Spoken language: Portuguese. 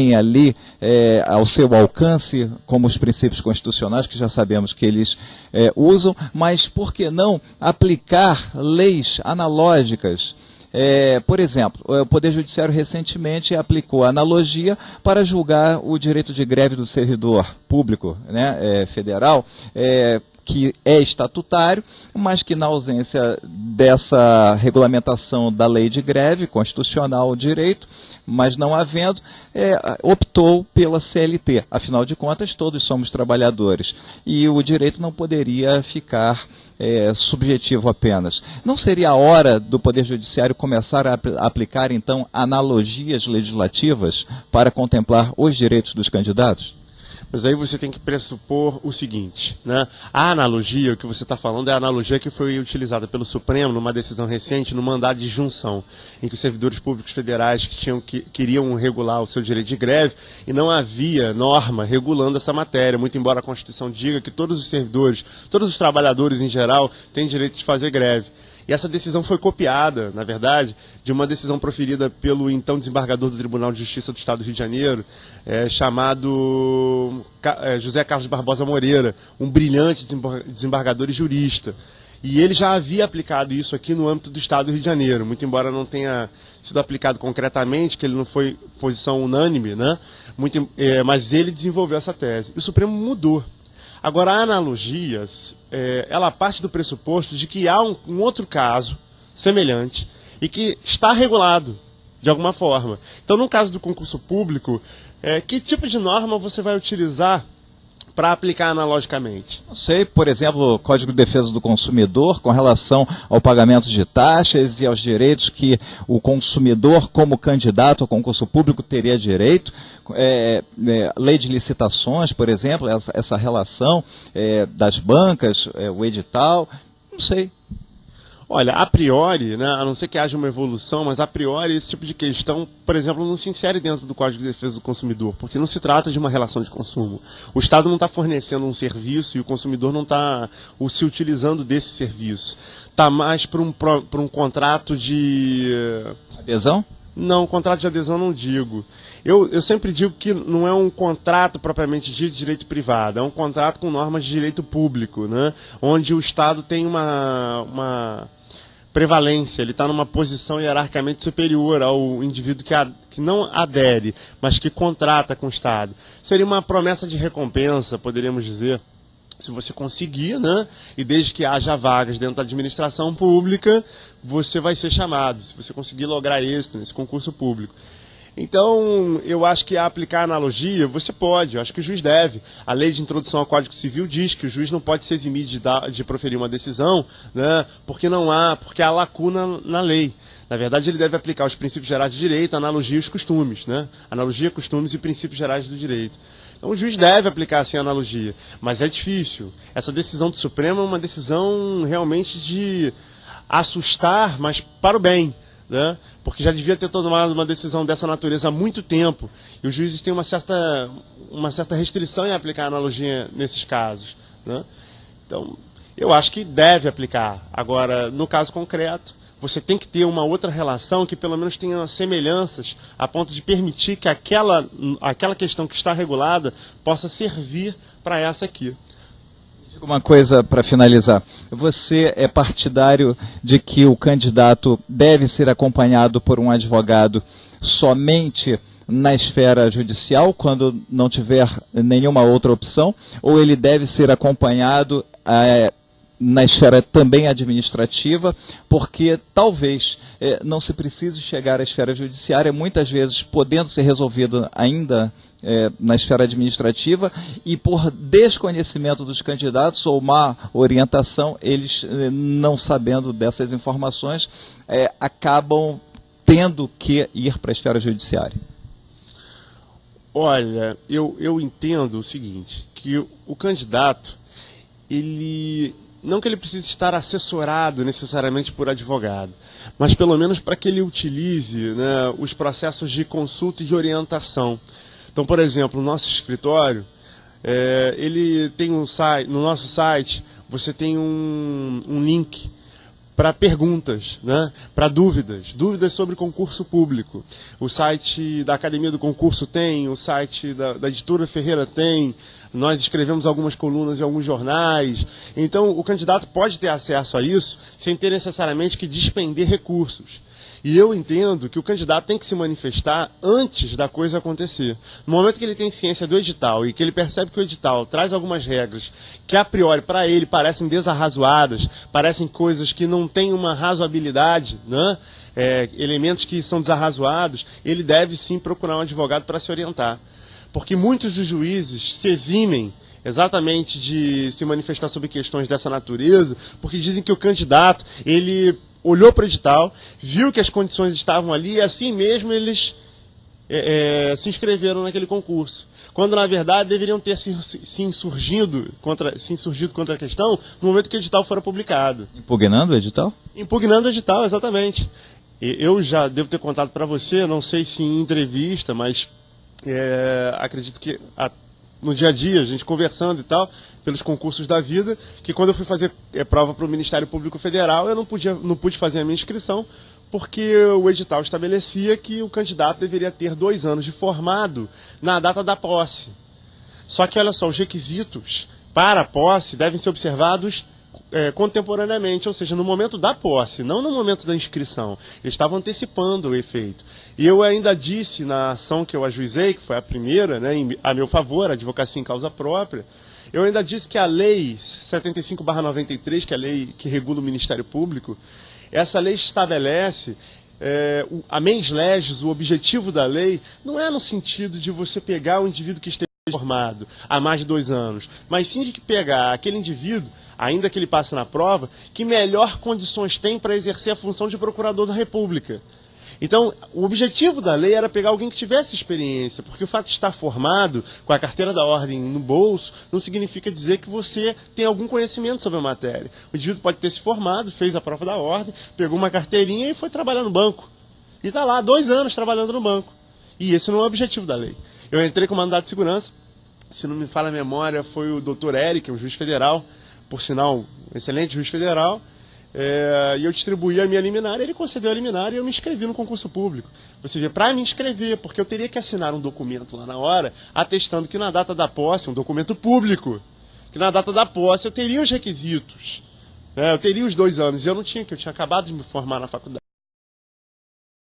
tem ali ao seu alcance, como os princípios constitucionais, que já sabemos que eles usam, mas por que não aplicar leis analógicas? Por exemplo, o Poder Judiciário recentemente aplicou a analogia para julgar o direito de greve do servidor público, né, federal, que é estatutário, mas que na ausência dessa regulamentação da lei de greve, constitucional o direito, mas não havendo, optou pela CLT. Afinal de contas, todos somos trabalhadores. E o direito não poderia ficar subjetivo apenas. Não seria a hora do Poder Judiciário começar a aplicar, então, analogias legislativas para contemplar os direitos dos candidatos? Mas aí você tem que pressupor o seguinte, né? A analogia, o que você está falando, é a analogia que foi utilizada pelo Supremo numa decisão recente, no mandado de junção, em que os servidores públicos federais queriam regular o seu direito de greve e não havia norma regulando essa matéria, muito embora a Constituição diga que todos os servidores, todos os trabalhadores em geral, têm direito de fazer greve. E essa decisão foi copiada, na verdade, de uma decisão proferida pelo então desembargador do Tribunal de Justiça do Estado do Rio de Janeiro, chamado José Carlos Barbosa Moreira, um brilhante desembargador e jurista. E ele já havia aplicado isso aqui no âmbito do Estado do Rio de Janeiro, muito embora não tenha sido aplicado concretamente, que ele não foi posição unânime, né? Mas ele desenvolveu essa tese. E o Supremo mudou. Agora, a analogia, ela parte do pressuposto de que há um outro caso semelhante e que está regulado de alguma forma. Então, no caso do concurso público, que tipo de norma você vai utilizar para aplicar analogicamente? Não sei, por exemplo, o Código de Defesa do Consumidor, com relação ao pagamento de taxas e aos direitos que o consumidor, como candidato ao concurso público, teria direito. Lei de licitações, por exemplo, essa relação das bancas, o edital, não sei. Olha, a priori, né, a não ser que haja uma evolução, mas a priori esse tipo de questão, por exemplo, não se insere dentro do Código de Defesa do Consumidor, porque não se trata de uma relação de consumo. O Estado não está fornecendo um serviço e o consumidor não está se utilizando desse serviço. Está mais para um contrato de... Adesão? Não, contrato de adesão não digo. Eu sempre digo que não é um contrato propriamente de direito privado, é um contrato com normas de direito público, né, onde o Estado tem uma prevalência, ele está numa posição hierarquicamente superior ao indivíduo que não adere, mas que contrata com o Estado. Seria uma promessa de recompensa, poderíamos dizer, se você conseguir, né, e desde que haja vagas dentro da administração pública, você vai ser chamado, se você conseguir lograr êxito nesse concurso público. Então, eu acho que a aplicar a analogia, você pode, eu acho que o juiz deve. A lei de introdução ao Código Civil diz que o juiz não pode se eximir de proferir uma decisão, né, porque há lacuna na lei. Na verdade, ele deve aplicar os princípios gerais de direito, a analogia e os costumes, né? Analogia, costumes e princípios gerais do direito. Então, o juiz deve aplicar assim a analogia, mas é difícil. Essa decisão do Supremo é uma decisão realmente de assustar, mas para o bem, né? Porque já devia ter tomado uma decisão dessa natureza há muito tempo, e os juízes têm uma certa restrição em aplicar a analogia nesses casos, né? Então, eu acho que deve aplicar. Agora, no caso concreto, você tem que ter uma outra relação que pelo menos tenha semelhanças a ponto de permitir que aquela questão que está regulada possa servir para essa aqui. Uma coisa para finalizar, você é partidário de que o candidato deve ser acompanhado por um advogado somente na esfera judicial, quando não tiver nenhuma outra opção, ou ele deve ser acompanhado na esfera também administrativa, porque talvez não se precise chegar à esfera judiciária, muitas vezes podendo ser resolvido ainda na esfera administrativa, e por desconhecimento dos candidatos ou má orientação, eles não sabendo dessas informações, acabam tendo que ir para a esfera judiciária. Olha, eu entendo o seguinte, que o candidato, não que ele precise estar assessorado necessariamente por advogado, mas pelo menos para que ele utilize, né, os processos de consulta e de orientação. Então, por exemplo, o nosso escritório, ele tem um site, no nosso site você tem um link para perguntas, né? Para dúvidas sobre concurso público. O site da Academia do Concurso tem, o site da Editora Ferreira tem, nós escrevemos algumas colunas em alguns jornais. Então, o candidato pode ter acesso a isso sem ter necessariamente que despender recursos. E eu entendo que o candidato tem que se manifestar antes da coisa acontecer. No momento que ele tem ciência do edital e que ele percebe que o edital traz algumas regras que a priori para ele parecem desarrazoadas, parecem coisas que não têm uma razoabilidade, né? Elementos que são desarrazoados, ele deve sim procurar um advogado para se orientar. Porque muitos dos juízes se eximem exatamente de se manifestar sobre questões dessa natureza, porque dizem que o candidato, ele olhou para o edital, viu que as condições estavam ali e assim mesmo eles se inscreveram naquele concurso. Quando na verdade deveriam ter se insurgido contra a questão no momento que o edital fora publicado. Impugnando o edital? Impugnando o edital, exatamente. Eu já devo ter contado para você, não sei se em entrevista, mas acredito que no dia a dia, a gente conversando e tal, pelos concursos da vida, que quando eu fui fazer prova para o Ministério Público Federal, eu não pude fazer a minha inscrição, porque o edital estabelecia que o candidato deveria ter 2 anos de formado na data da posse. Só que, olha só, os requisitos para a posse devem ser observados contemporaneamente, ou seja, no momento da posse, não no momento da inscrição. Eles estavam antecipando o efeito. E eu ainda disse na ação que eu ajuizei, que foi a primeira, né, a meu favor, a advocacia em causa própria, eu ainda disse que a lei 75/93, que é a lei que regula o Ministério Público, essa lei estabelece a mens legis, o objetivo da lei, não é no sentido de você pegar o indivíduo que esteja formado há mais de 2 anos, mas sim de pegar aquele indivíduo, ainda que ele passe na prova, que melhor condições tem para exercer a função de procurador da República. Então, o objetivo da lei era pegar alguém que tivesse experiência, porque o fato de estar formado, com a carteira da ordem no bolso, não significa dizer que você tem algum conhecimento sobre a matéria. O indivíduo pode ter se formado, fez a prova da ordem, pegou uma carteirinha e foi trabalhar no banco. E está lá 2 anos trabalhando no banco. E esse não é o objetivo da lei. Eu entrei com mandado de segurança, se não me falha a memória, foi o doutor Eric, um juiz federal, por sinal, um excelente juiz federal, e eu distribuí a minha liminar, ele concedeu a liminar e eu me inscrevi no concurso público. Você vê, para me inscrever, porque eu teria que assinar um documento lá na hora, atestando que na data da posse, um documento público, que na data da posse eu teria os requisitos, eu teria os 2 anos, e eu não tinha, que eu tinha acabado de me formar na faculdade.